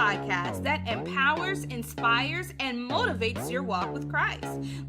podcast that empowers, inspires, and motivates your walk with Christ.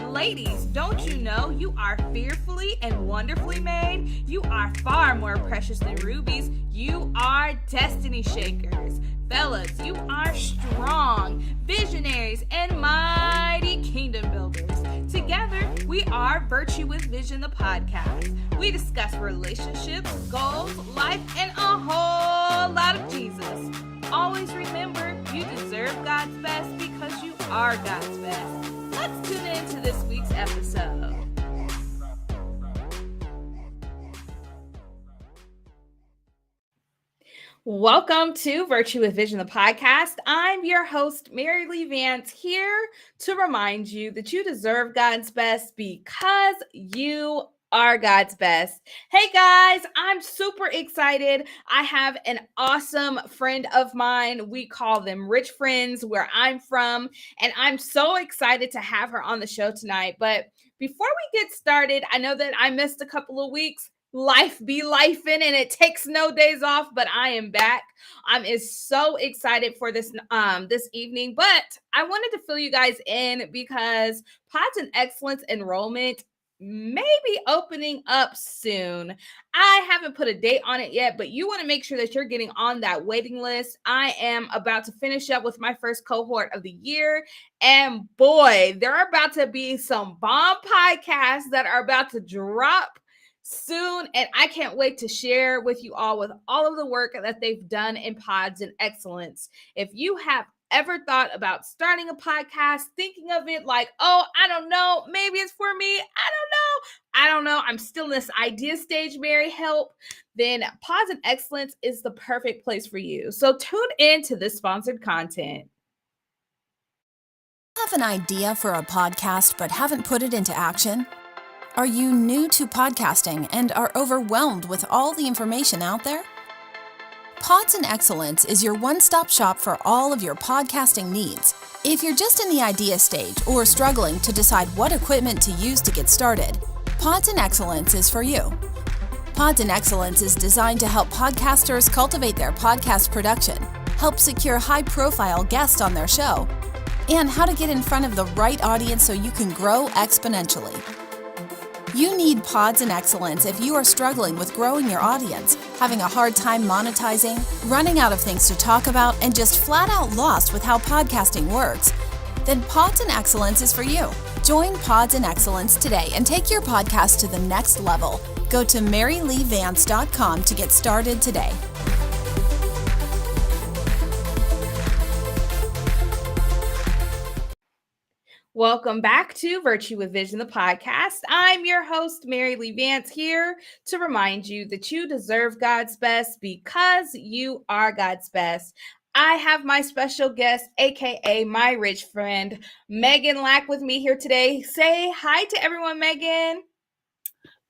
Ladies, don't you know you are fearfully and wonderfully made? You are far more precious than rubies. You are destiny shakers. Fellas, you are strong, visionaries, and mighty kingdom builders. Together, we are Virtue with Vision, the podcast. We discuss relationships, goals, life, and a whole lot of Jesus. Always remember, you deserve God's best because you are God's best. Let's tune into this week's episode. Welcome to Virtue with Vision, the podcast. I'm your host, Mary Lee Vance, here to remind you that you deserve God's best because you are God's best. Hey guys, I'm super excited. I have an awesome friend of mine. We call them rich friends where I'm from, and I'm so excited to have her on the show tonight. But before we get started, I know that I missed a couple of weeks. Life be lifing, and it takes no days off, but I am back. I'm so excited for this evening, but I wanted to fill you guys in because Pods and Excellence enrollment may be opening up soon. I haven't put a date on it yet, but you want to make sure that you're getting on that waiting list. I am about to finish up with my first cohort of the year, and boy, there are about to be some bomb podcasts that are about to drop soon, and I can't wait to share with you all of the work that they've done in Pods and Excellence. If you have ever thought about starting a podcast, thinking of it like, oh, I don't know, maybe it's for me, I don't know, I'm still in this idea stage, Mary, help, then Pods and Excellence is the perfect place for you. So tune in to this sponsored content. Have an idea for a podcast but haven't put it into action? Are you new to podcasting and are overwhelmed with all the information out there? Pods and Excellence is your one-stop shop for all of your podcasting needs. If you're just in the idea stage or struggling to decide what equipment to use to get started, Pods and Excellence is for you. Pods and Excellence is designed to help podcasters cultivate their podcast production, help secure high-profile guests on their show, and how to get in front of the right audience so you can grow exponentially. You need Pods and Excellence if you are struggling with growing your audience, having a hard time monetizing, running out of things to talk about, and just flat out lost with how podcasting works. Then Pods and Excellence is for you. Join Pods and Excellence today and take your podcast to the next level. Go to maryleevance.com to get started today. Welcome back to Virtue with Vision, the podcast. I'm your host, Mary Lee Vance, here to remind you that you deserve God's best because you are God's best. I have my special guest, aka my rich friend, Megan Lach, with me here today. Say hi to everyone, Megan.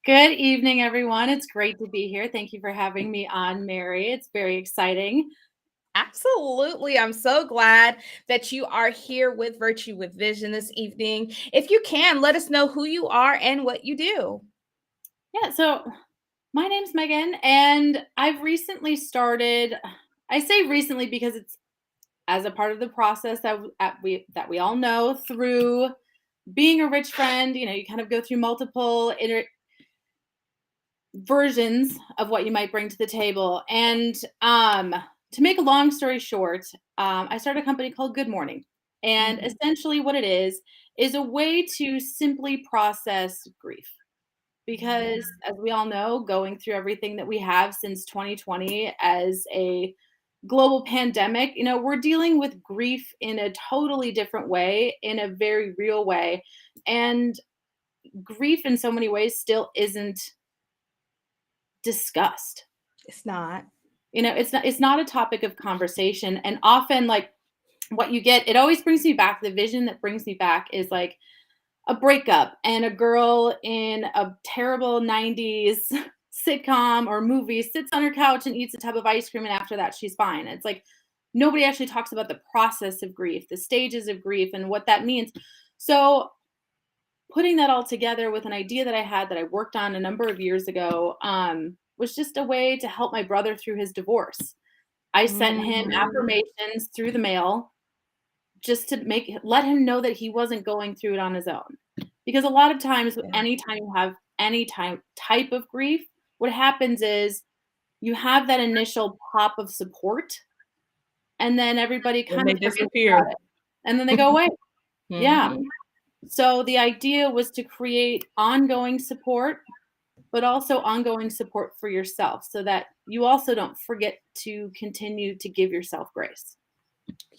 Good evening, everyone. It's great to be here. Thank you for having me on, Mary. It's very exciting. Absolutely. I'm so glad that you are here with Virtue with Vision this evening. If you can, let us know who you are and what you do. Yeah, so my name's Megan, and I've recently started, I say recently because it's as a part of the process that we all know through being a rich friend. You know, you kind of go through multiple versions of what you might bring to the table. And to make a long story short, I started a company called Good Morning. And essentially what it is a way to simply process grief. Because as we all know, going through everything that we have since 2020 as a global pandemic, you know, we're dealing with grief in a totally different way, in a very real way. And grief in so many ways still isn't discussed. It's not. You know, it's not a topic of conversation. And often, like, what you get, it always brings me back, the vision that brings me back is like a breakup and a girl in a terrible 90s sitcom or movie sits on her couch and eats a tub of ice cream, and after that she's fine. It's like nobody actually talks about the process of grief, the stages of grief, and what that means. So putting that all together with an idea that I had that I worked on a number of years ago was just a way to help my brother through his divorce. I sent him affirmations through the mail just to let him know that he wasn't going through it on his own. Because a lot of times, anytime you have any type of grief, what happens is you have that initial pop of support, and then everybody kind of forgets about it, and then they go away. Yeah. So the idea was to create ongoing support, but also ongoing support for yourself so that you also don't forget to continue to give yourself grace.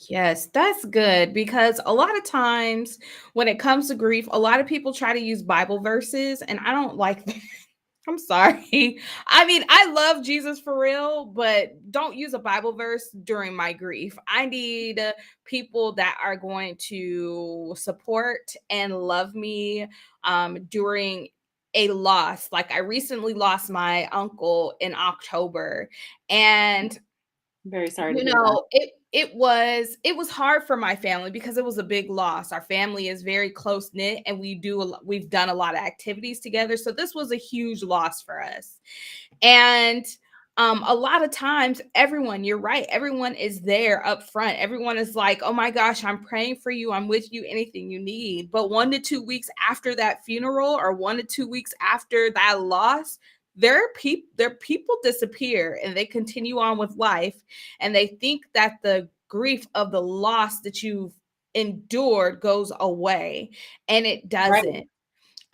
Yes, that's good because a lot of times when it comes to grief, a lot of people try to use Bible verses, and I don't like that. I'm sorry. I mean, I love Jesus for real, but don't use a Bible verse during my grief. I need people that are going to support and love me during a loss. Like I recently lost my uncle in October, and very sorry to hear that. It was hard for my family because it was a big loss. Our family is very close knit, and we've done a lot of activities together. So this was a huge loss for us. And a lot of times, you're right, everyone is there up front. Everyone is like, oh my gosh, I'm praying for you. I'm with you, anything you need. But 1 to 2 weeks after that funeral, or 1 to 2 weeks after that loss, their people disappear and they continue on with life, and they think that the grief of the loss that you've endured goes away, and it doesn't.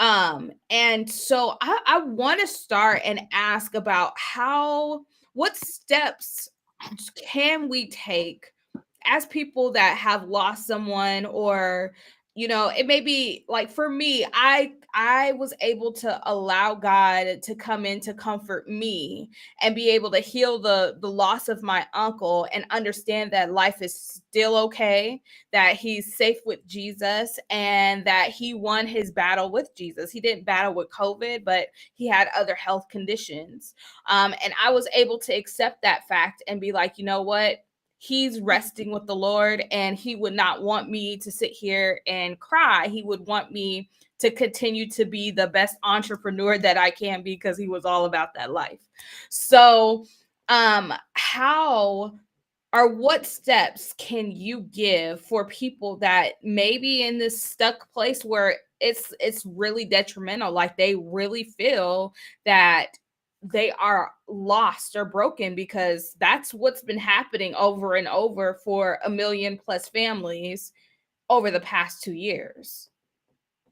Right. And so I want to start and ask about what steps can we take as people that have lost someone, or it may be like, for me, I was able to allow God to come in to comfort me and be able to heal the loss of my uncle and understand that life is still okay, that he's safe with Jesus, and that he won his battle with Jesus. He didn't battle with COVID, but he had other health conditions. And I was able to accept that fact and be like, you know what? He's resting with the Lord, and he would not want me to sit here and cry. He would want me to continue to be the best entrepreneur that I can be, because he was all about that life. So, what steps can you give for people that may be in this stuck place where it's really detrimental, like they really feel that they are lost or broken, because that's what's been happening over and over for 1 million plus families over the past 2 years.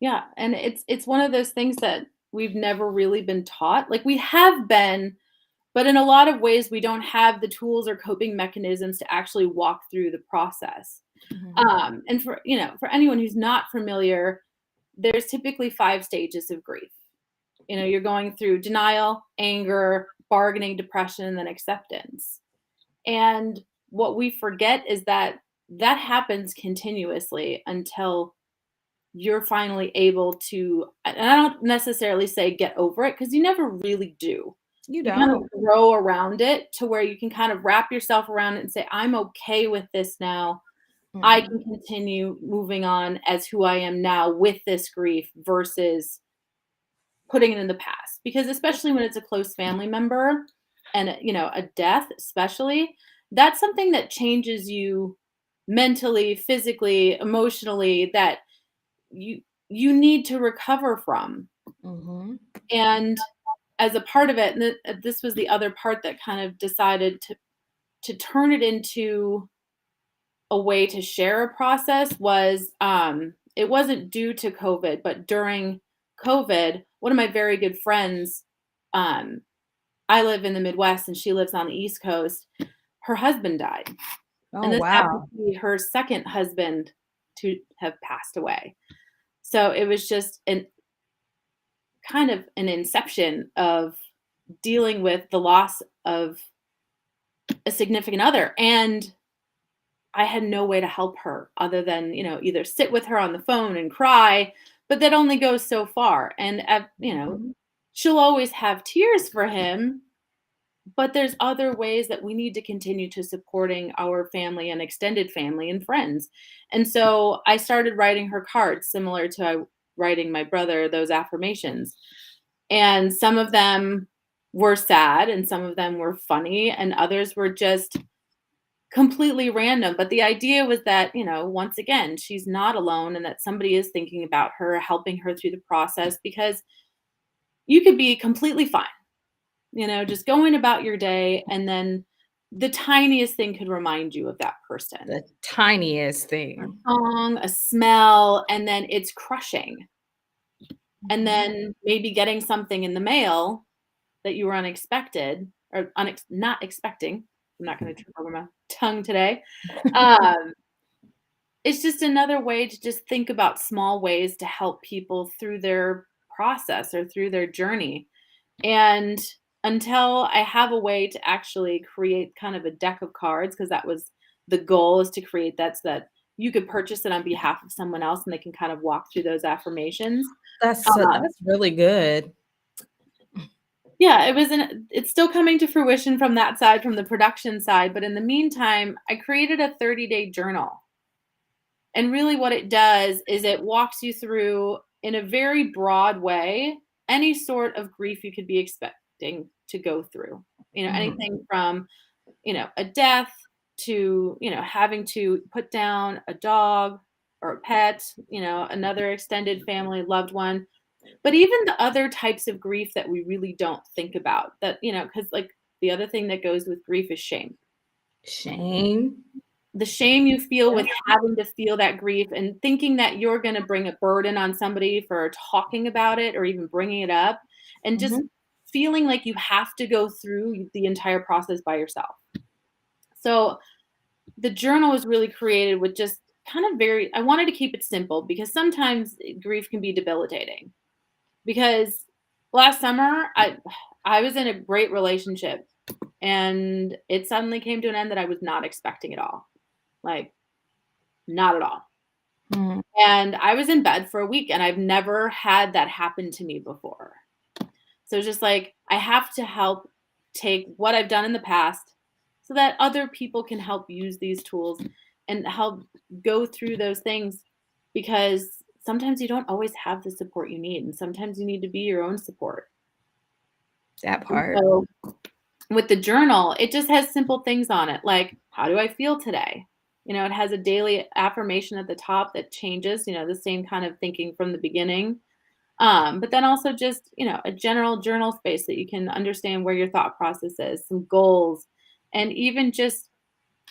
Yeah, and it's one of those things that we've never really been taught. Like, we have been, but in a lot of ways we don't have the tools or coping mechanisms to actually walk through the process. And for anyone who's not familiar, there's typically 5 stages of grief. You're going through denial, anger, bargaining, depression, and then acceptance. And what we forget is that happens continuously until you're finally able to, and I don't necessarily say get over it, because you never really do. You kind don't. of grow around it to where you can kind of wrap yourself around it and say, I'm okay with this now. I can continue moving on as who I am now with this grief, versus putting it in the past. Because especially when it's a close family member and a death, especially, that's something that changes you mentally, physically, emotionally, that you need to recover from. And as a part of it, and this was the other part that kind of decided to turn it into a way to share a process, was it wasn't due to COVID, but during COVID, one of my very good friends, I live in the Midwest and she lives on the East Coast, her husband died. And this happened to be her second husband to have passed away. So it was just kind of an inception of dealing with the loss of a significant other. And I had no way to help her other than, either sit with her on the phone and cry, but that only goes so far. And, she'll always have tears for him, but there's other ways that we need to continue to supporting our family and extended family and friends. And so I started writing her cards, similar to writing my brother those affirmations. And some of them were sad and some of them were funny, and others were just completely random. But the idea was that, once again, she's not alone and that somebody is thinking about her, helping her through the process, because you could be completely fine, just going about your day, and then the tiniest thing could remind you of that person. The tiniest A thing. song, a smell, and then it's crushing. And then maybe getting something in the mail that you were unexpected or not expecting. I'm not going to trip over my tongue today. Um, it's just another way to just think about small ways to help people through their process or through their journey. And until I have a way to actually create kind of a deck of cards, because that was the goal, is to create that so that you could purchase it on behalf of someone else and they can kind of walk through those affirmations. Um, That's really good. yeah, it's still coming to fruition from that side, from the production side. But in the meantime, I created a 30-day journal. And really what it does is it walks you through, in a very broad way, any sort of grief you could be expecting to go through. Anything from, a death to, having to put down a dog or a pet, another extended family loved one. But even the other types of grief that we really don't think about, that, because like the other thing that goes with grief is shame. Shame. The shame you feel with having to feel that grief and thinking that you're going to bring a burden on somebody for talking about it or even bringing it up, and just feeling like you have to go through the entire process by yourself. So the journal was really created with just kind of I wanted to keep it simple, because sometimes grief can be debilitating. Because last summer I was in a great relationship and it suddenly came to an end that I was not expecting at all. Like, not at all. And I was in bed for a week, and I've never had that happen to me before. So it's just like, I have to help take what I've done in the past so that other people can help use these tools and help go through those things, because sometimes you don't always have the support you need, and sometimes you need to be your own support. That And part. so with the journal, it just has simple things on it, like, how do I feel today? It has a daily affirmation at the top that changes, the same kind of thinking from the beginning. But then also just, a general journal space that you can understand where your thought process is, some goals, and even just,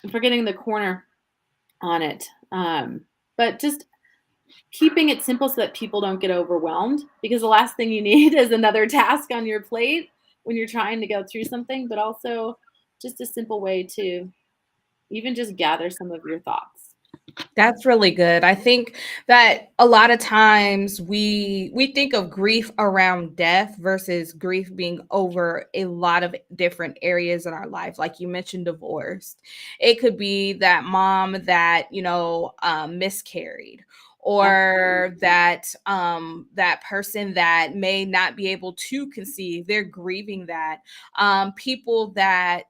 I'm forgetting the corner on it. But just keeping it simple so that people don't get overwhelmed, because the last thing you need is another task on your plate when you're trying to go through something, but also just a simple way to even just gather some of your thoughts. That's really good. I think that a lot of times we think of grief around death versus grief being over a lot of different areas in our life. Like you mentioned, divorced. It could be that mom that, miscarried, or that that person that may not be able to conceive. They're grieving that. People that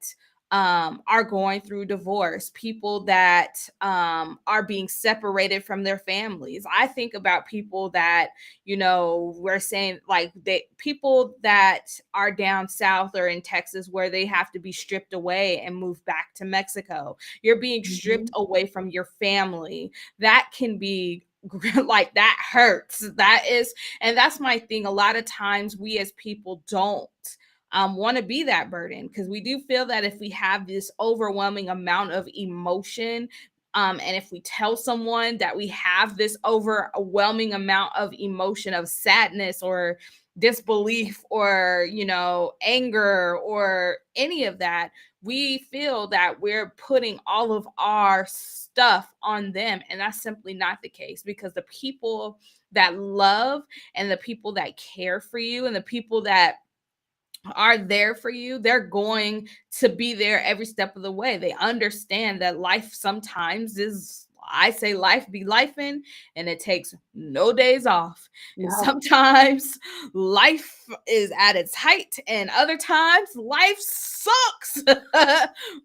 are going through divorce, people that are being separated from their families. I think about people that, we're saying like people that are down south or in Texas where they have to be stripped away and move back to Mexico. You're being stripped away from your family. That can be like, that hurts. And that's my thing. A lot of times we as people don't want to be that burden, because we do feel that if we have this overwhelming amount of emotion, and if we tell someone that we have this overwhelming amount of emotion of sadness or disbelief or, anger or any of that, we feel that we're putting all of our stuff on them. And that's simply not the case, because the people that love and the people that care for you and the people that are there for you, they're going to be there every step of the way. They understand that life sometimes is, I say life be lifing, and it takes no days off. No. And sometimes life is at its height, and other times life sucks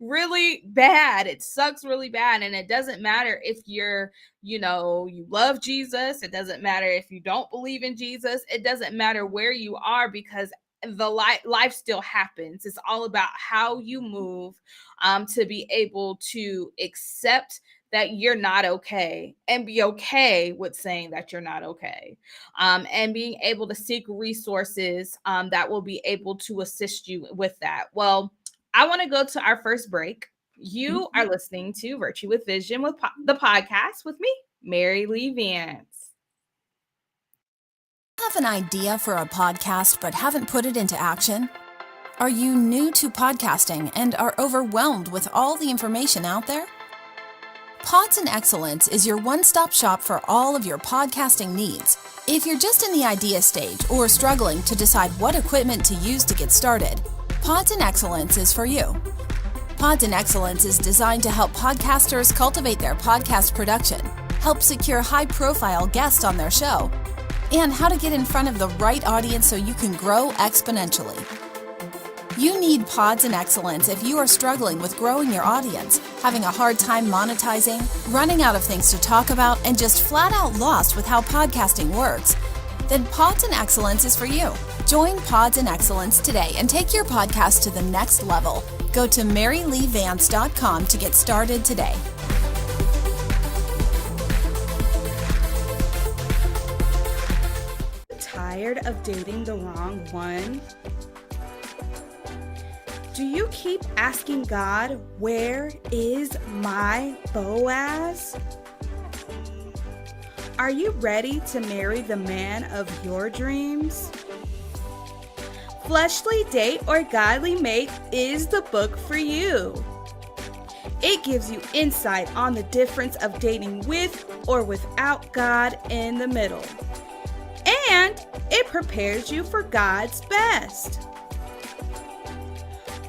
really bad. It sucks really bad. And it doesn't matter if you're, you love Jesus. It doesn't matter if you don't believe in Jesus. It doesn't matter where you are, because the life still happens. It's all about how you move to be able to accept that you're not okay and be okay with saying that you're not okay, and being able to seek resources that will be able to assist you with that. Well, I want to go to our first break. You are listening to Virtue with Vision with the podcast with me, Mary Lee Vance. Have an idea for a podcast but haven't put it into action? Are you new to podcasting and are overwhelmed with all the information out there? Pods and Excellence is your one-stop shop for all of your podcasting needs. If you're just in the idea stage or struggling to decide what equipment to use to get started, Pods and Excellence is for you. Pods and Excellence is designed to help podcasters cultivate their podcast production, help secure high-profile guests on their show, and how to get in front of the right audience so you can grow exponentially. You need Pods and Excellence if you are struggling with growing your audience, having a hard time monetizing, running out of things to talk about, and just flat out lost with how podcasting works. Then Pods and Excellence is for you. Join Pods and Excellence today and take your podcast to the next level. Go to maryleevance.com to get started today. Tired of dating the wrong one? Do you keep asking God, where is my Boaz? Are you ready to marry the man of your dreams? Fleshly Date or Godly Mate is the book for you. It gives you insight on the difference of dating with or without God in the middle. And it prepares you for God's best.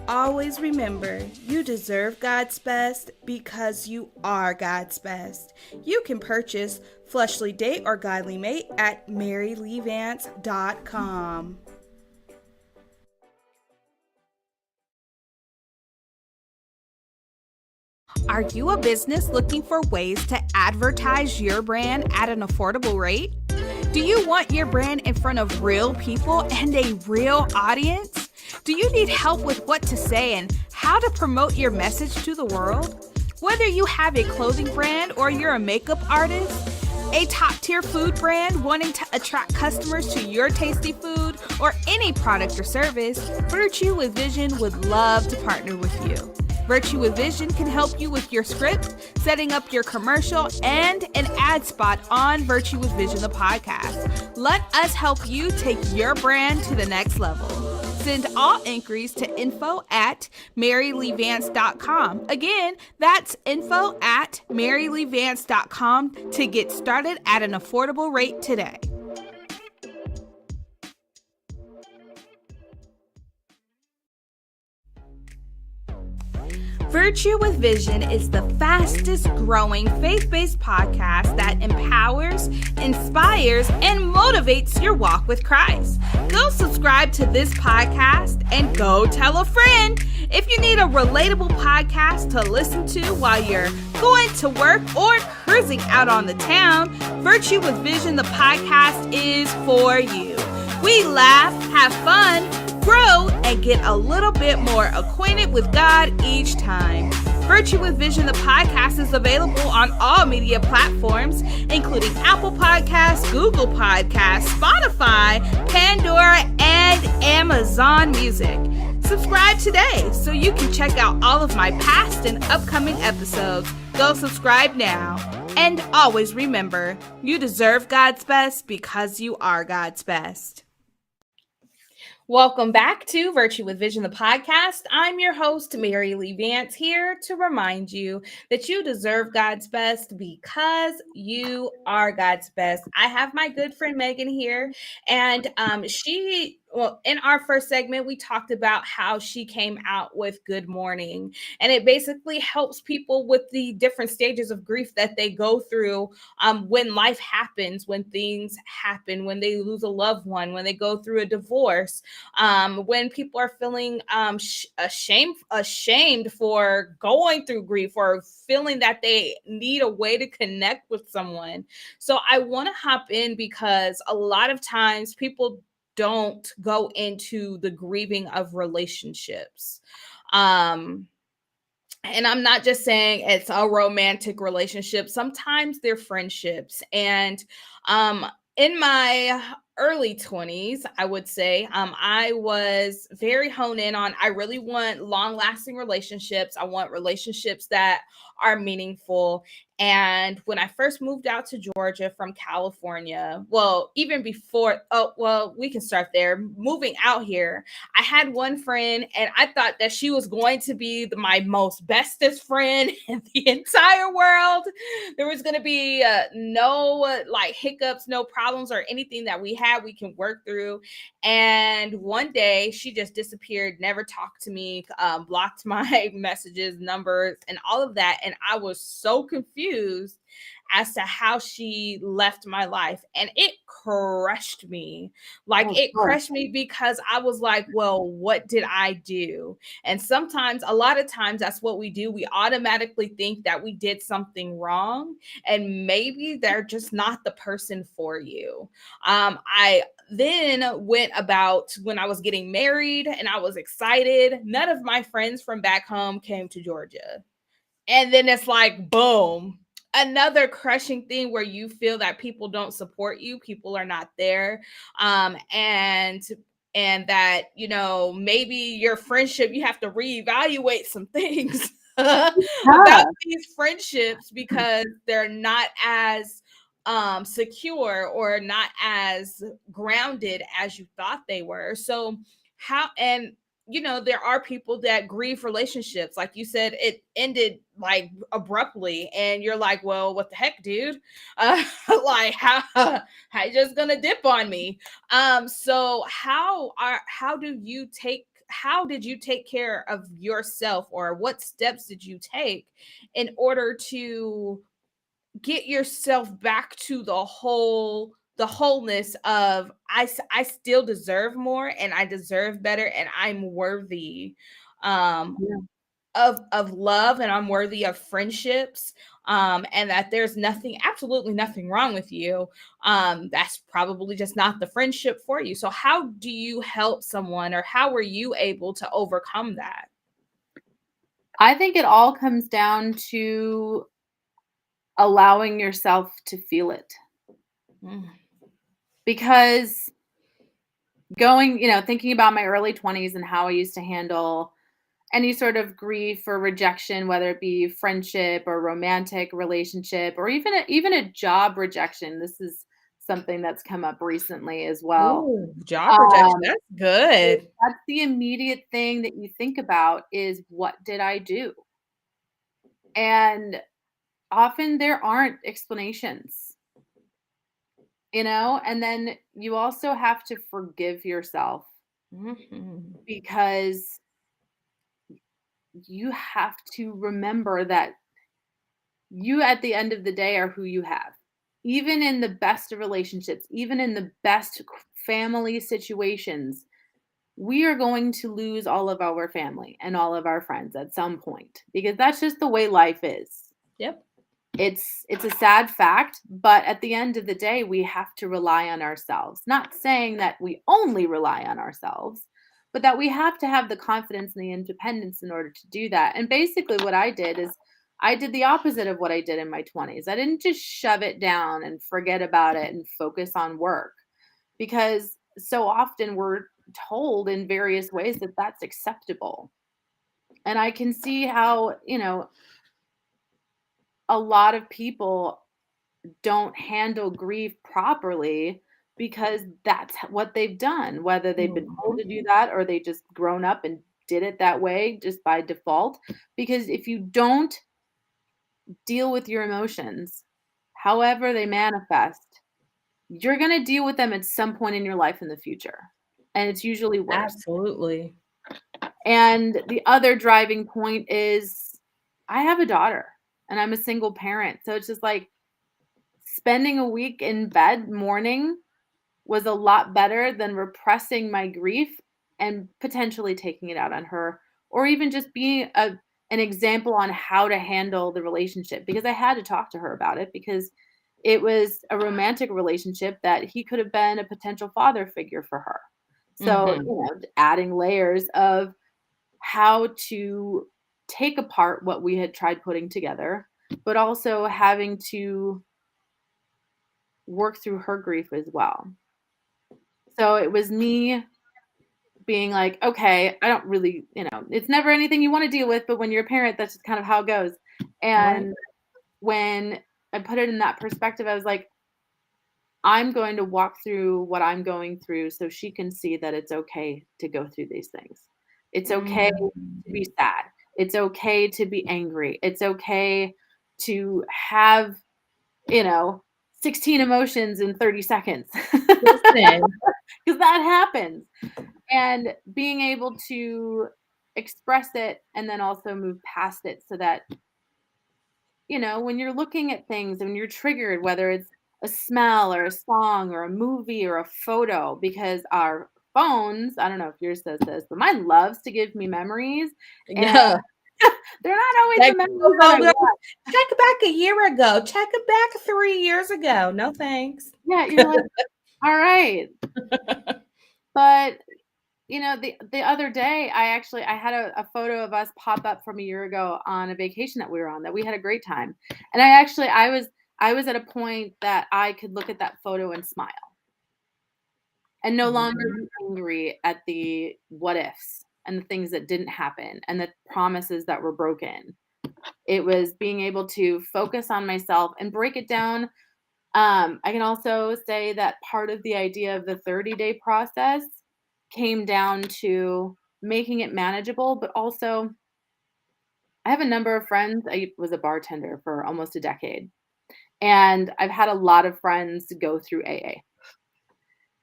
Always remember, you deserve God's best because you are God's best. You can purchase Fleshly Date or Godly Mate at maryleevance.com. Are you a business looking for ways to advertise your brand at an affordable rate? Do you want your brand in front of real people and a real audience? Do you need help with what to say and how to promote your message to the world? Whether you have a clothing brand or you're a makeup artist, a top-tier food brand wanting to attract customers to your tasty food, or any product or service, Virtue with Vision would love to partner with you. Virtue with Vision can help you with your script, setting up your commercial, and an ad spot on Virtue with Vision, the podcast. Let us help you take your brand to the next level. Send all inquiries to info@maryleevance.com. Again, that's info@maryleevance.com to get started at an affordable rate today. Virtue with Vision is the fastest growing faith-based podcast that empowers, inspires, and motivates your walk with Christ. Go subscribe to this podcast and go tell a friend. If you need a relatable podcast to listen to while you're going to work or cruising out on the town, Virtue with Vision, the podcast, is for you. We laugh, have fun, grow, and get a little bit more acquainted with God each time. Virtue with Vision, the podcast, is available on all media platforms, including Apple Podcasts, Google Podcasts, Spotify, Pandora, and Amazon Music. Subscribe today so you can check out all of my past and upcoming episodes. Go subscribe now. And always remember, you deserve God's best because you are God's best. Welcome back to Virtue with Vision, the podcast. I'm your host, Mary Lee Vance, here to remind you that you deserve God's best because you are God's best. I have my good friend Megan here, and in our first segment, we talked about how she came out with Good Morning, and it basically helps people with the different stages of grief that they go through when life happens, when things happen, when they lose a loved one, when they go through a divorce, when people are feeling ashamed for going through grief or feeling that they need a way to connect with someone. So I want to hop in because a lot of times people don't go into the grieving of relationships. Um, and I'm not just saying it's a romantic relationship. Sometimes they're friendships. And um, in my early 20s, I would say, I was very honed in on I really want long lasting relationships. I want relationships that are meaningful. And when I first moved out to Georgia from California, well, even before, oh, well, we can start there. Moving out here, I had one friend, and I thought that she was going to be my most bestest friend in the entire world. There was going to be no like hiccups, no problems, or anything that we had we can work through. And one day she just disappeared, never talked to me, blocked my messages, numbers, and all of that. And I was so confused as to how she left my life. And it crushed me. Like Oh, it sure. crushed me because I was like, well, what did I do? And sometimes, a lot of times, that's what we do. We automatically think that we did something wrong, and maybe they're just not the person for you. I then went about when I was getting married and I was excited. None of my friends from back home came to Georgia. And then it's like, boom, another crushing thing where you feel that people don't support you, people are not there. And that, maybe your friendship, you have to reevaluate some things Yeah. about these friendships because they're not as secure or not as grounded as you thought they were. So how and there are people that grieve relationships. Like you said, it ended like abruptly, and you're like, well, what the heck, dude? Like, how you just gonna dip on me? So how did you take care of yourself, or what steps did you take in order to get yourself back to the wholeness of I still deserve more, and I deserve better, and I'm worthy um Yeah. of love, and I'm worthy of friendships, and that there's absolutely nothing wrong with you. That's probably just not the friendship for you. So how do you help someone, or how were you able to overcome that? I think it all comes down to allowing yourself to feel it. Mm. Because thinking about my early 20s and how I used to handle any sort of grief or rejection, whether it be friendship or romantic relationship or even a job rejection. This is something that's come up recently as well. Ooh, job rejection. Um, That's good. that's the immediate thing that you think about is what did I do? And often there aren't explanations, and then you also have to forgive yourself Mhm. because you have to remember that you at the end of the day are who you have. Even in the best of relationships, even in the best family situations, we are going to lose all of our family and all of our friends at some point because that's just the way life is. Yep. It's a sad fact, but at the end of the day, we have to rely on ourselves. Not saying that we only rely on ourselves, but that we have to have the confidence and the independence in order to do that. And basically what I did is I did the opposite of what I did in my 20s. I didn't just shove it down and forget about it and focus on work because so often we're told in various ways that that's acceptable. And I can see how, a lot of people don't handle grief properly because that's what they've done, whether they've been told to do Mhm. that or they just grown up and did it that way just by default. Because if you don't deal with your emotions, however they manifest, you're going to deal with them at some point in your life in the future. And it's usually worse. Absolutely. And the other driving point is I have a daughter and I'm a single parent. So it's just like spending a week in bed mourning was a lot better than repressing my grief and potentially taking it out on her or even just being an example on how to handle the relationship because I had to talk to her about it because it was a romantic relationship that he could have been a potential father figure for her. So, adding layers of how to take apart what we had tried putting together, but also having to work through her grief as well. So it was me being like, okay, I don't really, it's never anything you want to deal with, but when you're a parent, that's just kind of how it goes. And when I put it in that perspective, I was like, I'm going to walk through what I'm going through so she can see that it's okay to go through these things. It's okay to be sad. It's okay to be angry. It's okay to have, 16 emotions in 30 seconds. Listen. Because that happens. And being able to express it and then also move past it so that, when you're looking at things and you're triggered, whether it's a smell or a song or a movie or a photo, because our phones, I don't know if yours says this, but mine loves to give me memories. And Yeah. they're not always the memories that I want. Check back a year ago. Check it back 3 years ago. No thanks. Yeah, you're like, all right. But the other day, I had a photo of us pop up from a year ago on a vacation that we were on, that we had a great time. And I was at a point that I could look at that photo and smile and no longer be angry at the what ifs and the things that didn't happen and the promises that were broken. It was being able to focus on myself and break it down. I can also say that part of the idea of the 30-day process came down to making it manageable, but also I have a number of friends. I was a bartender for almost a decade, and I've had a lot of friends go through AA,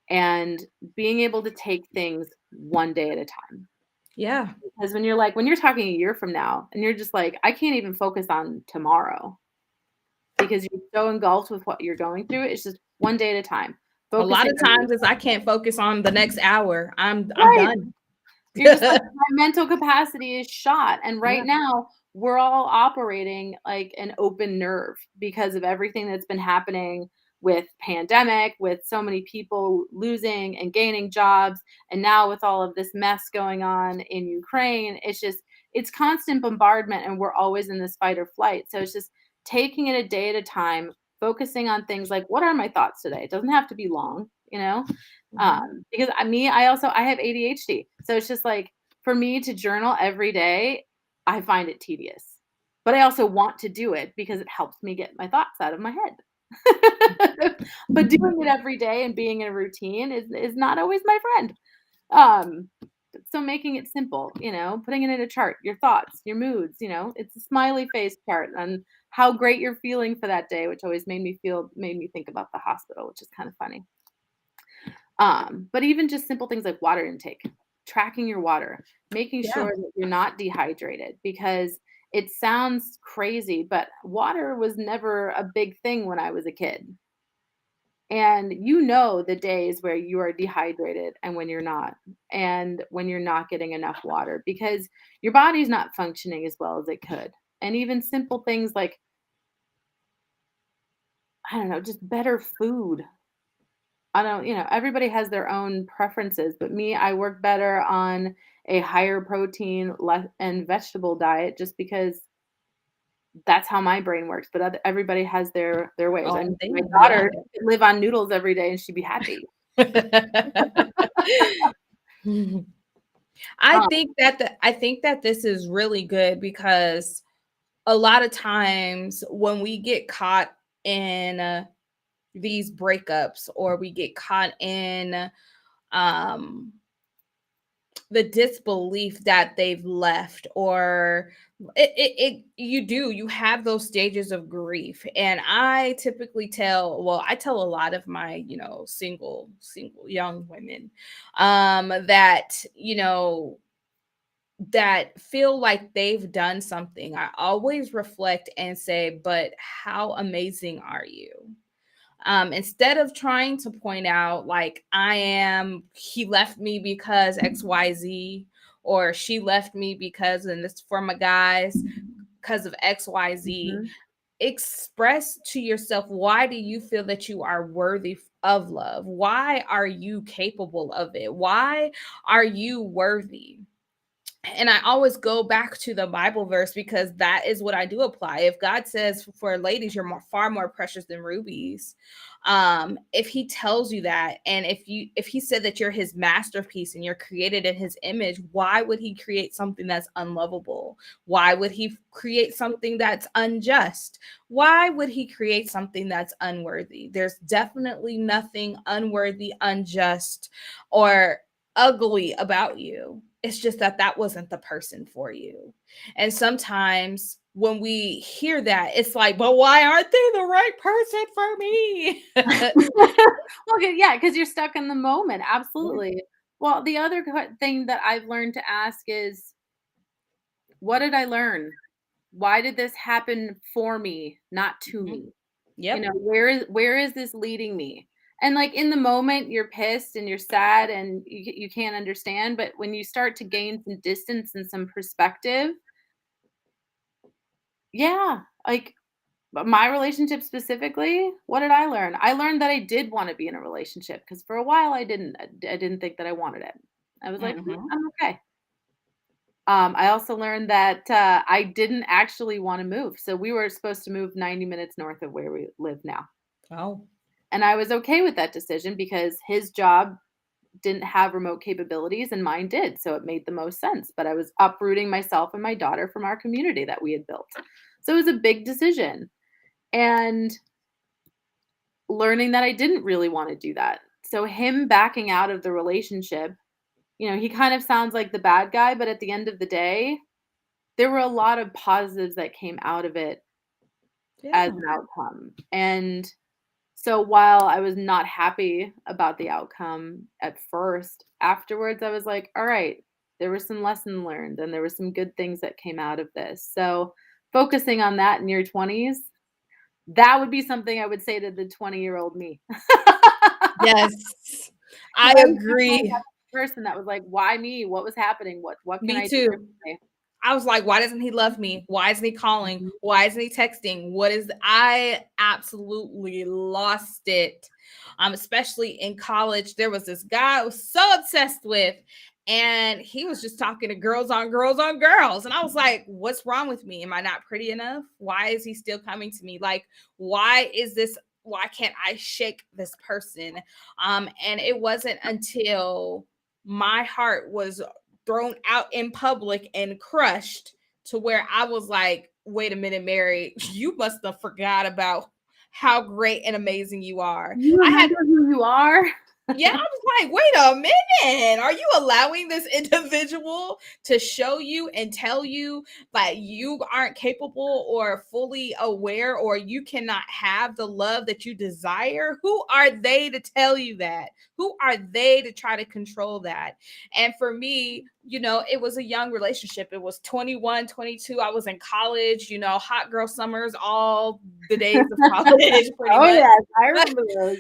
and being able to take things one day at a time. Yeah. Because when you're talking a year from now and you're just like, I can't even focus on tomorrow because you're so engulfed with what you're going through. It's just one day at a time. A lot of times is I can't focus on the next hour. I'm done. You're just like, my mental capacity is shot. And right now we're all operating like an open nerve because of everything that's been happening with pandemic, with so many people losing and gaining jobs. And now with all of this mess going on in Ukraine, it's constant bombardment and we're always in this fight or flight. So it's just taking it a day at a time, focusing on things like, what are my thoughts today? It doesn't have to be long, because I have ADHD. So it's just like, for me to journal every day, I find it tedious, but I also want to do it because it helps me get my thoughts out of my head. But doing it every day and being in a routine is not always my friend. So making it simple, putting it in a chart, your thoughts, your moods, it's a smiley face chart and how great you're feeling for that day, which always made me think about the hospital, which is kind of funny. But even just simple things like water intake, tracking your water, making sure that you're not dehydrated, because it sounds crazy, but water was never a big thing when I was a kid. And the days where you are dehydrated and when you're not, and when you're not getting enough water because your body's not functioning as well as it could. And even simple things like, I don't know, just better food. Everybody has their own preferences, but I work better on a higher protein and vegetable diet just because that's how my brain works. But everybody has their ways. And my daughter could live on noodles every day and she'd be happy. I think that this is really good because a lot of times when we get caught in these breakups or we get caught in the disbelief that they've left, or you have those stages of grief. And I typically tell a lot of my single young women that that feel like they've done something. I always reflect and say, but how amazing are you? Instead of trying to point out like he left me because XYZ, or she left me because, and this for my guys, because of XYZ. express to yourself, why do you feel that you are worthy of love? Why are you capable of it? Why are you worthy? And I always go back to the Bible verse because that is what I do apply. If God says for ladies, you're far more precious than rubies, if he tells you that, and if he said that you're his masterpiece and you're created in his image, why would he create something that's unlovable? Why would he create something that's unjust? Why would he create something that's unworthy? There's definitely nothing unworthy, unjust, or ugly about you. It's just that that wasn't the person for you. And sometimes when we hear that, it's like, but why aren't they the right person for me? Okay, yeah, because you're stuck in the moment. Absolutely. Well, the other thing that I've learned to ask is, what did I learn? Why did this happen for me, not to me? You Yep. know, where is this leading me? And like in the moment, you're pissed and you're sad and you can't understand. But when you start to gain some distance and some perspective, yeah, like my relationship specifically, what did I learn? I learned that I did want to be in a relationship because for a while I didn't. I didn't think that I wanted it. I was like, Mhm. I'm okay. I also learned that I didn't actually want to move. So we were supposed to move 90 minutes north of where we live now. Oh. And I was okay with that decision because his job didn't have remote capabilities and mine did. So it made the most sense. But I was uprooting myself and my daughter from our community that we had built. So it was a big decision. And learning that I didn't really want to do that. So him backing out of the relationship, he kind of sounds like the bad guy, but at the end of the day, there were a lot of positives that came out of it as Yeah. an outcome. And so while I was not happy about the outcome at first, afterwards I was like, all right, there was some lesson learned and there were some good things that came out of this. So focusing on that in your 20s, that would be something I would say to the 20-year-old me. Yes. I I was definitely agree. that person that was like, "Why me? What was happening? What can Me I do too. differently?" I was like, why doesn't he love me? Why isn't he calling? Mhm. Why isn't he texting? I absolutely lost it. Especially in college, there was this guy I was so obsessed with, and he was just talking to girls on girls on girls. And I was like, what's wrong with me? Am I not pretty enough? Why is he still coming to me? Like, why can't I shake this person? And it wasn't until my heart was thrown out in public and crushed to where I was like, wait a minute, Mary, you must have forgot about how great and amazing you are. You I had remember who you are? Yeah, I was like, wait a minute. Are you allowing this individual to show you and tell you that you aren't capable or fully aware, or you cannot have the love that you desire? Who are they to tell you that? Who are they to try to control that? And for me, it was a young relationship. It was 21, 22. I was in college, hot girl summers, all the days of college, pretty Oh, much. yes, I remember those.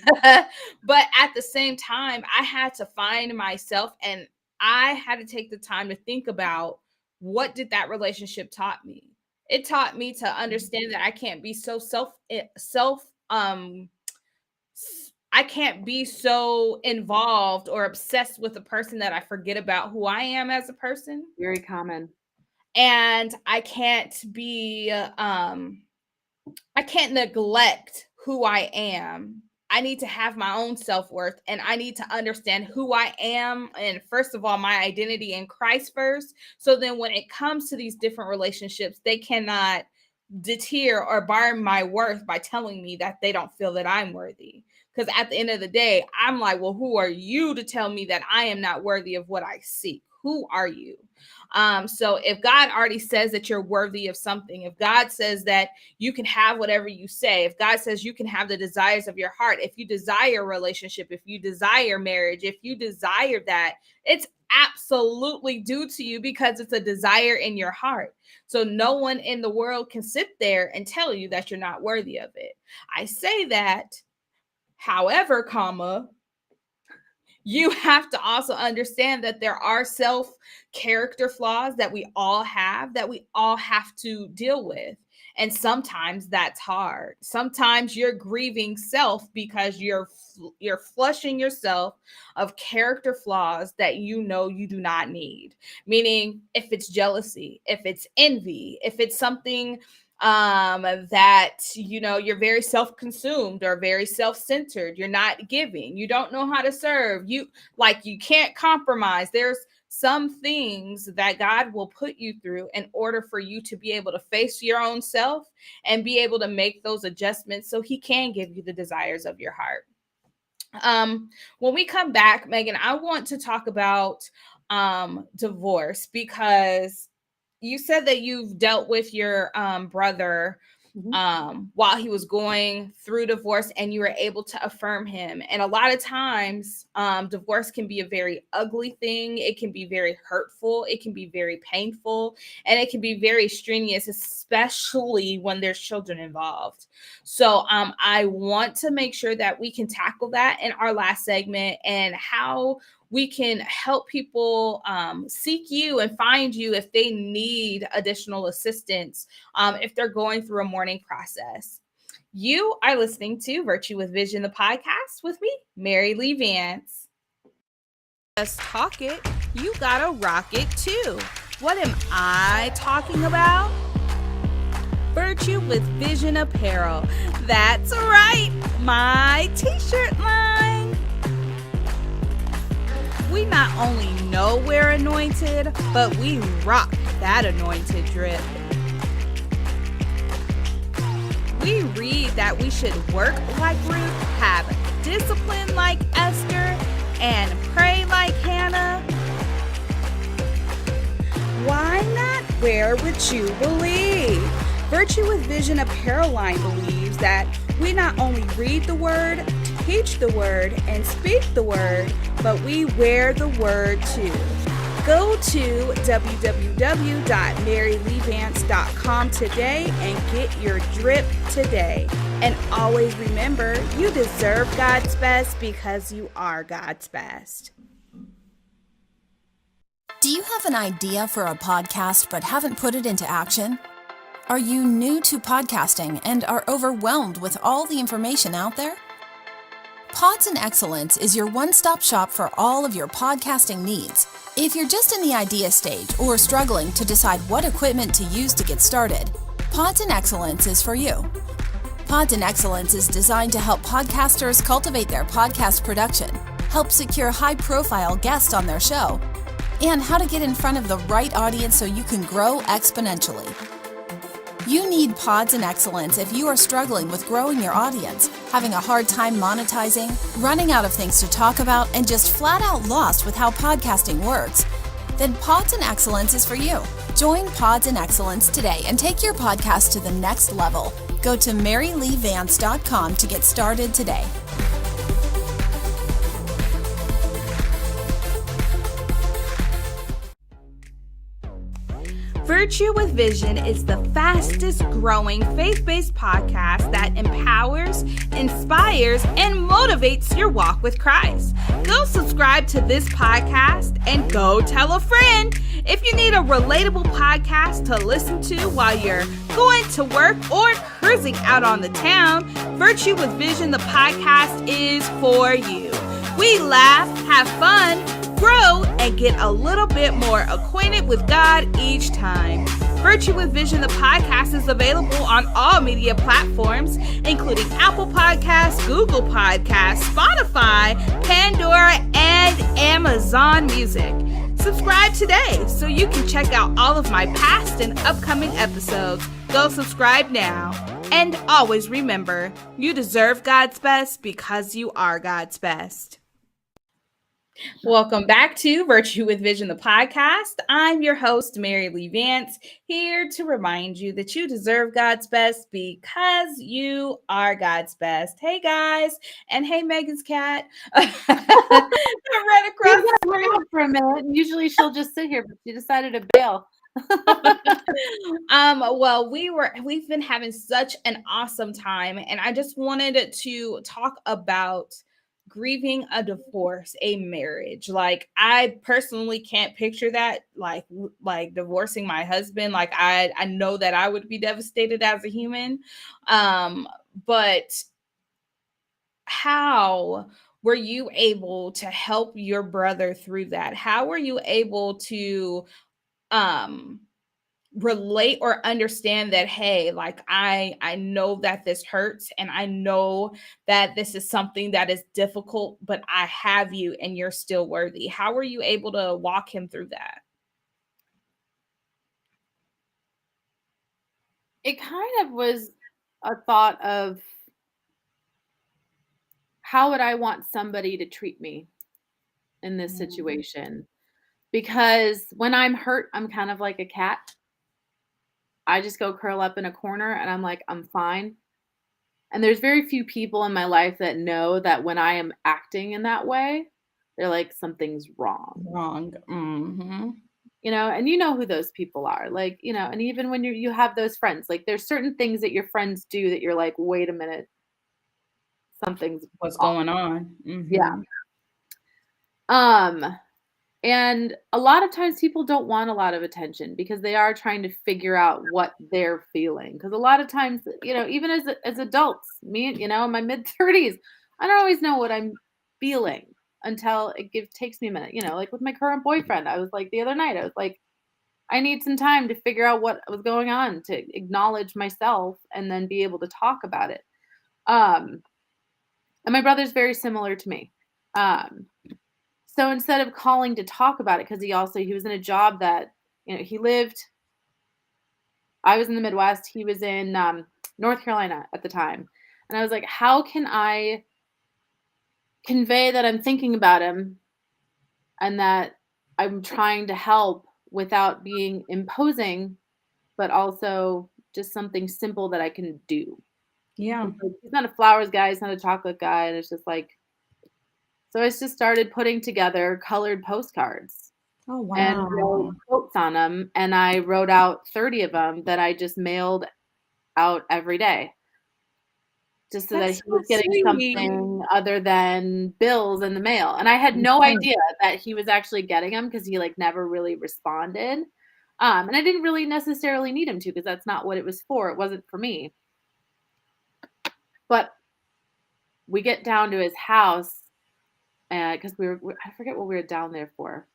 But at the same time, I had to find myself, and I had to take the time to think about, what did that relationship taught me? It taught me to understand that I can't be so I can't be so involved or obsessed with a person that I forget about who I am as a person. Very common. And I can't neglect who I am. I need to have my own self-worth, and I need to understand who I am, and first of all, my identity in Christ first. So then when it comes to these different relationships, they cannot deter or bar my worth by telling me that they don't feel that I'm worthy. Because at the end of the day, I'm like, well, who are you to tell me that I am not worthy of what I seek? Who are you? So if God already says that you're worthy of something, if God says that you can have whatever you say, if God says you can have the desires of your heart, if you desire a relationship, if you desire marriage, if you desire that, it's absolutely due to you because it's a desire in your heart. So no one in the world can sit there and tell you that you're not worthy of it. I say that, however, you have to also understand that there are self character flaws that we all have to deal with. And sometimes that's hard. Sometimes you're grieving self because you're flushing yourself of character flaws that you know you do not need. Meaning, if it's jealousy, if it's envy, if it's something that you're very self-consumed or very self-centered, you're not giving, you don't know how to serve, you can't compromise. There's some things that God will put you through in order for you to be able to face your own self and be able to make those adjustments so he can give you the desires of your heart. When we come back, Megan, I want to talk about divorce, because you said that you've dealt with your brother while he was going through divorce, and you were able to affirm him. And a lot of times, divorce can be a very ugly thing. It can be very hurtful. It can be very painful, and it can be very strenuous, especially when there's children involved. So I want to make sure that we can tackle that in our last segment, and how we can help people seek you and find you if they need additional assistance, if they're going through a mourning process. You are listening to Virtue with Vision, the podcast with me, Mary Lee Vance. Just talk it, you gotta rock it too. What am I talking about? Virtue with Vision apparel. That's right, my t-shirt line. We not only know we're anointed, but we rock that anointed drip. We read that we should work like Ruth, have discipline like Esther, and pray like Hannah. Why not wear what you believe? Virtue with Vision apparel line believes that we not only read the word, teach the word, and speak the word, but we wear the word too. Go to www.maryleevance.com today and get your drip today. And always remember, you deserve God's best because you are God's best. Do you have an idea for a podcast but haven't put it into action? Are you new to podcasting and are overwhelmed with all the information out there? Pods and Excellence is your one-stop shop for all of your podcasting needs. If you're just in the idea stage or struggling to decide what equipment to use to get started, Pods and Excellence is for you. Pods and Excellence is designed to help podcasters cultivate their podcast production, help secure high-profile guests on their show, and how to get in front of the right audience so you can grow exponentially. You need Pods and Excellence if you are struggling with growing your audience, having a hard time monetizing, running out of things to talk about, and just flat out lost with how podcasting works. Then Pods and Excellence is for you. Join Pods and Excellence today and take your podcast to the next level. Go to maryleevance.com to get started today. Virtue with Vision is the fastest growing faith-based podcast that empowers, inspires, and motivates your walk with Christ. Go subscribe to this podcast and go tell a friend. If you need a relatable podcast to listen to while you're going to work or cruising out on the town, Virtue with Vision, the podcast, is for you. We laugh, have fun, grow, and get a little bit more acquainted with God each time. Virtue with Vision, the podcast, is available on all media platforms, including Apple Podcasts, Google Podcasts, Spotify, Pandora, and Amazon Music. Subscribe today so you can check out all of my past and upcoming episodes. Go subscribe now. And always remember, you deserve God's best because you are God's best. Welcome back to Virtue with Vision, the podcast. I'm your host, Mary Lee Vance, here to remind you that you deserve God's best because you are God's best. Hey, guys. And hey, Megan's cat. I ran across the room for a minute. Usually she'll just sit here, but she decided to bail. Well, we've been having such an awesome time, and I just wanted to talk about grieving a divorce, a marriage. Like, I personally can't picture that, like divorcing my husband. Like, I know that I would be devastated as a human. But how were you able to help your brother through that? How were you able to um relate or understand that, hey, like, I know that this hurts, and I know that this is something that is difficult, but I have you and you're still worthy? How were you able to walk him through that? It kind of was a thought of, how would I want somebody to treat me in this situation? Because when I'm hurt, I'm kind of like a cat. I just go curl up in a corner and I'm like, I'm fine. And there's very few people in my life that know that when I am acting in that way, they're like, something's wrong. Wrong. And you know who those people are. Like, and even when you have those friends, like there's certain things that your friends do that you're like, wait a minute, something's What's off. going on? Yeah. And a lot of times people don't want a lot of attention because they are trying to figure out what they're feeling. Because a lot of times, even as adults, me, in my mid-30s, I don't always know what I'm feeling until takes me a minute. Like with my current boyfriend, I was like the other night, I was like, I need some time to figure out what was going on, to acknowledge myself and then be able to talk about it. And my brother's very similar to me. So instead of calling to talk about it, because he was in a job that, I was in the Midwest, he was in North Carolina at the time. And I was like, how can I convey that I'm thinking about him and that I'm trying to help without being imposing, but also just something simple that I can do? Yeah. He's not a flowers guy, he's not a chocolate guy. And it's just like, so I just started putting together colored postcards. Oh, wow. And wrote quotes on them, and I wrote out 30 of them that I just mailed out every day, just so that he was getting something other than bills in the mail. And I had no idea that he was actually getting them because he never really responded. And I didn't really necessarily need him to, because that's not what it was for. It wasn't for me. But we get down to his house, because I forget what we were down there for.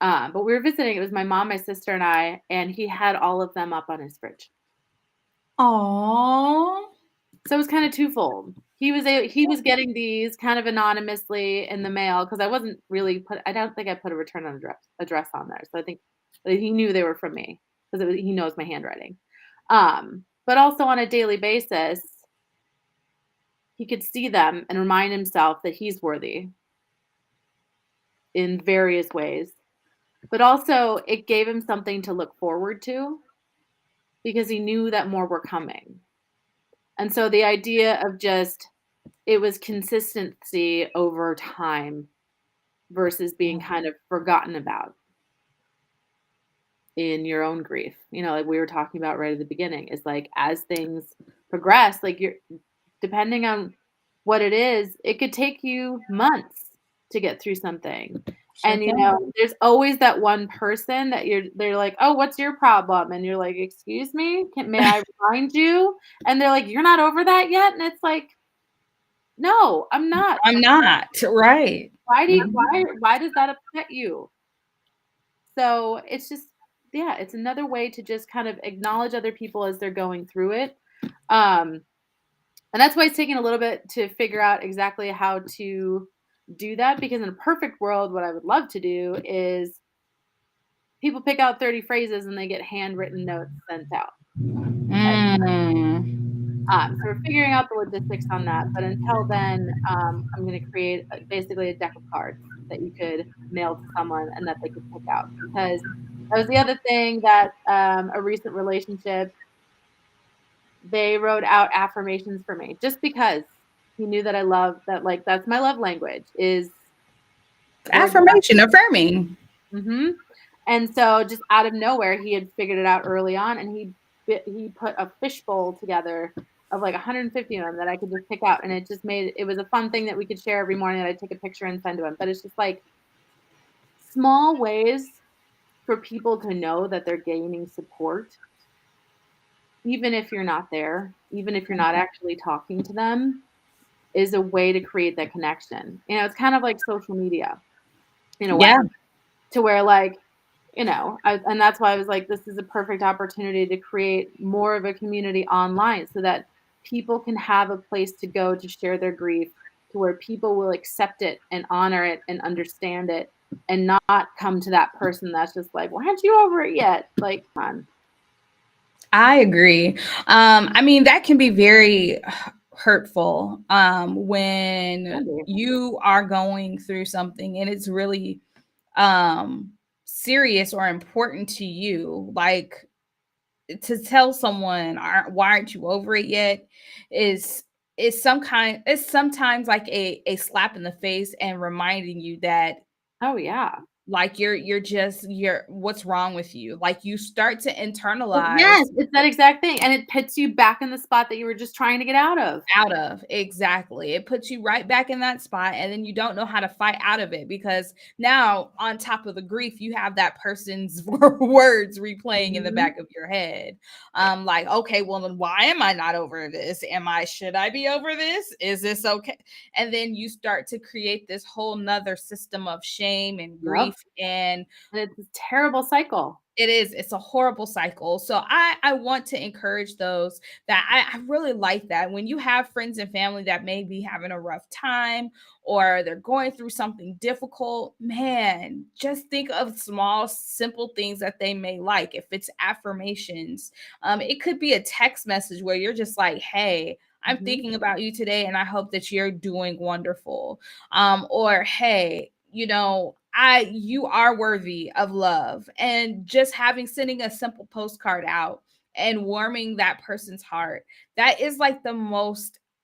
But we were visiting. It was my mom, my sister, and I, and he had all of them up on his fridge. Aww. So it was kind of twofold. He was getting these kind of anonymously in the mail, because I wasn't really I don't think I put a return on address on there. So I think he knew they were from me, because he knows my handwriting. But also on a daily basis, he could see them and remind himself that he's worthy in various ways. But also, it gave him something to look forward to, because he knew that more were coming. And so the idea of it was consistency over time versus being kind of forgotten about in your own grief. Like we were talking about right at the beginning, is like, as things progress, like depending on what it is, it could take you months to get through something. And there's always that one person that they're like, oh, what's your problem? And you're like, excuse me, may I remind you? And they're like, you're not over that yet? And it's like, no, I'm not. I'm not. Right. Why does that upset you? So it's just, it's another way to just kind of acknowledge other people as they're going through it. And that's why it's taking a little bit to figure out exactly how to do that, because in a perfect world, what I would love to do is people pick out 30 phrases and they get handwritten notes sent out. So we're figuring out the logistics on that. But until then, I'm going to create basically a deck of cards that you could mail to someone and that they could pick out. Because that was the other thing, that a recent relationship, they wrote out affirmations for me, just because he knew that I love that. Like, that's my love language, is affirmation, affirming. And so just out of nowhere, he had figured it out early on, and he put a fishbowl together of like 150 of them that I could just pick out. And it just it was a fun thing that we could share every morning that I'd take a picture and send to him. But it's just like small ways for people to know that they're gaining support, even if you're not there, even if you're not actually talking to them, is a way to create that connection. It's kind of like social media in a way, Yeah. to where like, and that's why I was like, this is a perfect opportunity to create more of a community online so that people can have a place to go to share their grief, to where people will accept it and honor it and understand it, and not come to that person that's just like, why aren't you over it yet? Like, come on. I agree. I mean, that can be very hurtful when you are going through something and it's really serious or important to you. Like, to tell someone, why aren't you over it yet, is it's sometimes like a slap in the face and reminding you that, oh yeah, like you're what's wrong with you. Like, you start to internalize. Yes, it's that exact thing, and it puts you back in the spot that you were just trying to get out of. Exactly. It puts you right back in that spot, and then you don't know how to fight out of it, because now, on top of the grief, you have that person's words replaying in the back of your head. Like, okay, well, then why am I not over this? Should I be over this? Is this okay? And then you start to create this whole nother system of shame and grief. And it's a terrible cycle. It's a horrible cycle. So I want to encourage those that I really like that when you have friends and family that may be having a rough time, or they're going through something difficult, man, just think of small, simple things that they may like. If it's affirmations, it could be a text message where you're just like, hey, I'm thinking about you today, and I hope that you're doing wonderful. Or, hey, you are worthy of love. And just sending a simple postcard out and warming that person's heart, that is like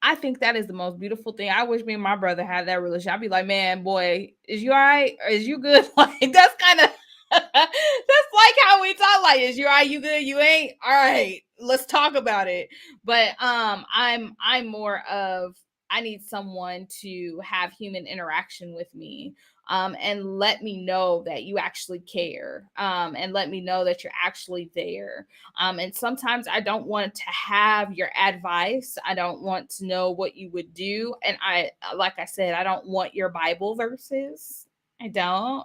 I think that is the most beautiful thing. I wish me and my brother had that relationship. I'd be like, man, boy, is you all right? Or is you good? Like, that's kind of that's like how we talk. Like, is you all right? You good? You ain't? All right, let's talk about it. But I'm more of, I need someone to have human interaction with me, and let me know that you actually care, and let me know that you're actually there. And sometimes I don't want to have your advice. I don't want to know what you would do. And like I said, I don't want your Bible verses. I don't.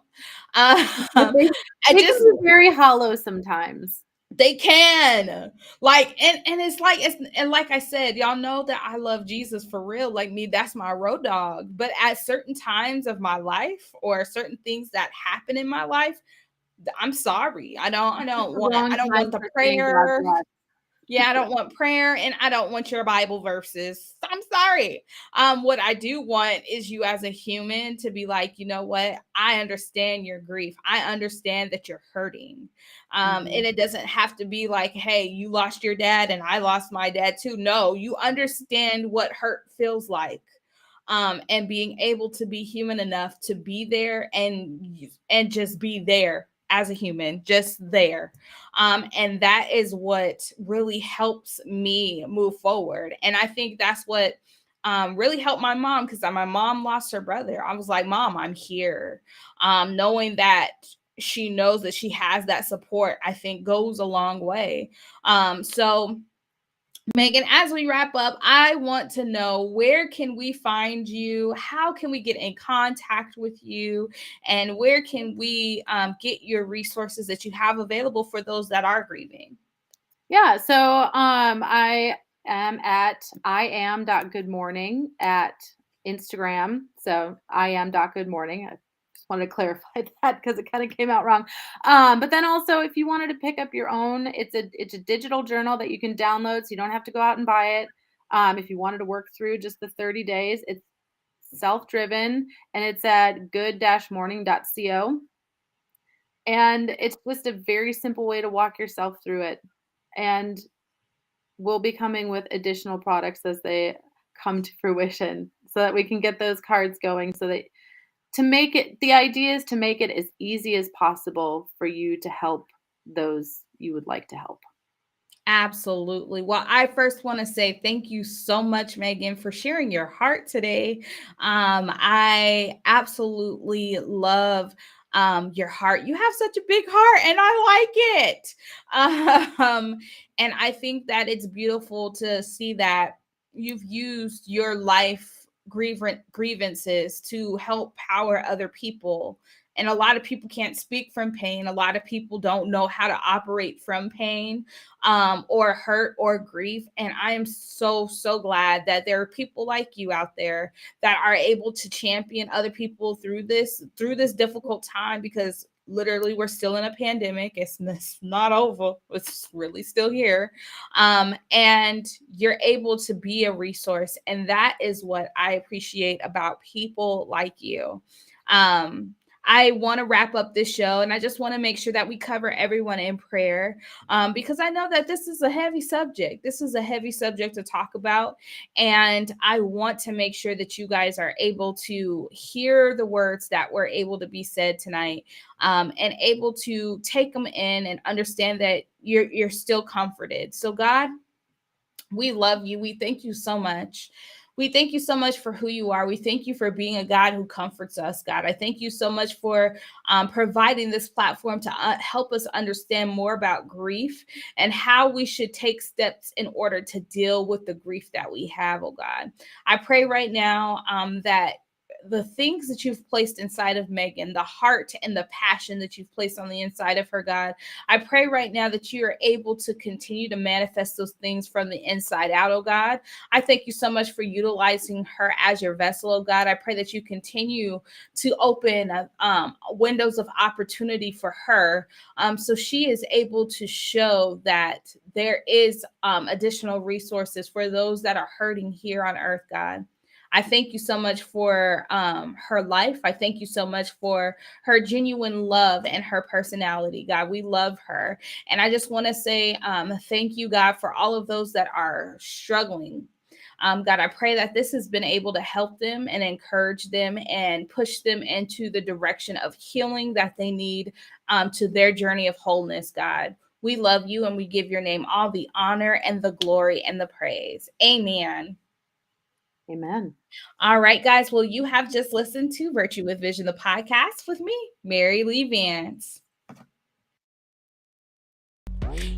They can be very hollow sometimes. They can, like, and it's like I said, y'all know that I love Jesus for real. Like, me, that's my road dog. But at certain times of my life, or certain things that happen in my life, I'm sorry. I don't want the prayer. Yeah, I don't want prayer, and I don't want your Bible verses. I'm sorry. What I do want is you as a human to be like, you know what? I understand your grief. I understand that you're hurting. And it doesn't have to be like, hey, you lost your dad and I lost my dad too. No, you understand what hurt feels like. And being able to be human enough to be there and just be there as a human, just there. And that is what really helps me move forward. And I think that's what really helped my mom, because my mom lost her brother. I was like, Mom, I'm here. Knowing that she knows that she has that support, I think goes a long way. So Megan, as we wrap up, I want to know, where can we find you? How can we get in contact with you? And where can we get your resources that you have available for those that are grieving? Yeah, so I am at iam.goodmorning at Instagram. So iam.goodmorning. I just wanted to clarify that because it kind of came out wrong. But then also, if you wanted to pick up your own, it's a digital journal that you can download, so you don't have to go out and buy it. If you wanted to work through just the 30 days, it's self-driven, and it's at good-morning.co. And it's just a very simple way to walk yourself through it. And we'll be coming with additional products as they come to fruition, so that we can get those cards going, so that the idea is to make it as easy as possible for you to help those you would like to help. Absolutely. Well, I first want to say thank you so much, Megan, for sharing your heart today. I absolutely love your heart. You have such a big heart, and I like it. Um, and I think that it's beautiful to see that you've used your life grievances to help power other people. And a lot of people can't speak from pain. A lot of people don't know how to operate from pain, or hurt or grief. And I am so, so glad that there are people like you out there that are able to champion other people through this difficult time, because literally we're still in a pandemic. It's not over. It's really still here. And you're able to be a resource. And that is what I appreciate about people like you. I want to wrap up this show, and I just want to make sure that we cover everyone in prayer, because I know that this is a heavy subject. This is a heavy subject to talk about, and I want to make sure that you guys are able to hear the words that were able to be said tonight, and able to take them in and understand that you're still comforted. So, God, we love you. We thank you so much. We thank you so much for who you are. We thank you for being a God who comforts us, God. I thank you so much for providing this platform to help us understand more about grief and how we should take steps in order to deal with the grief that we have, oh God. I pray right now that the things that you've placed inside of Megan, the heart and the passion that you've placed on the inside of her, God, I pray right now that you are able to continue to manifest those things from the inside out, oh God. I thank you so much for utilizing her as your vessel, oh God. I pray that you continue to open windows of opportunity for her, so she is able to show that there is additional resources for those that are hurting here on earth, God. I thank you so much for her life. I thank you so much for her genuine love and her personality, God. We love her. And I just want to say thank you, God, for all of those that are struggling. God, I pray that this has been able to help them and encourage them and push them into the direction of healing that they need to their journey of wholeness, God. We love you, and we give your name all the honor and the glory and the praise. Amen. Amen. All right, guys. Well, you have just listened to Virtue with Vision, the podcast with me, Mary Lee Vance.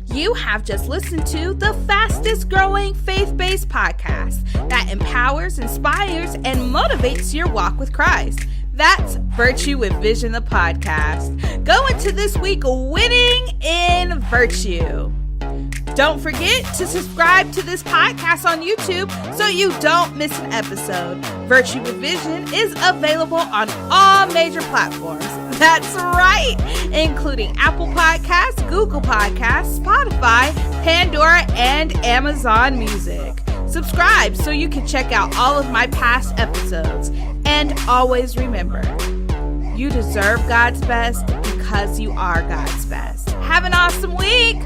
You have just listened to the fastest growing faith-based podcast that empowers, inspires, and motivates your walk with Christ. That's Virtue with Vision, the podcast. Go into this week winning in virtue. Don't forget to subscribe to this podcast on YouTube so you don't miss an episode. Virtue with Vision is available on all major platforms. That's right, including Apple Podcasts, Google Podcasts, Spotify, Pandora, and Amazon Music. Subscribe so you can check out all of my past episodes. And always remember, you deserve God's best because you are God's best. Have an awesome week.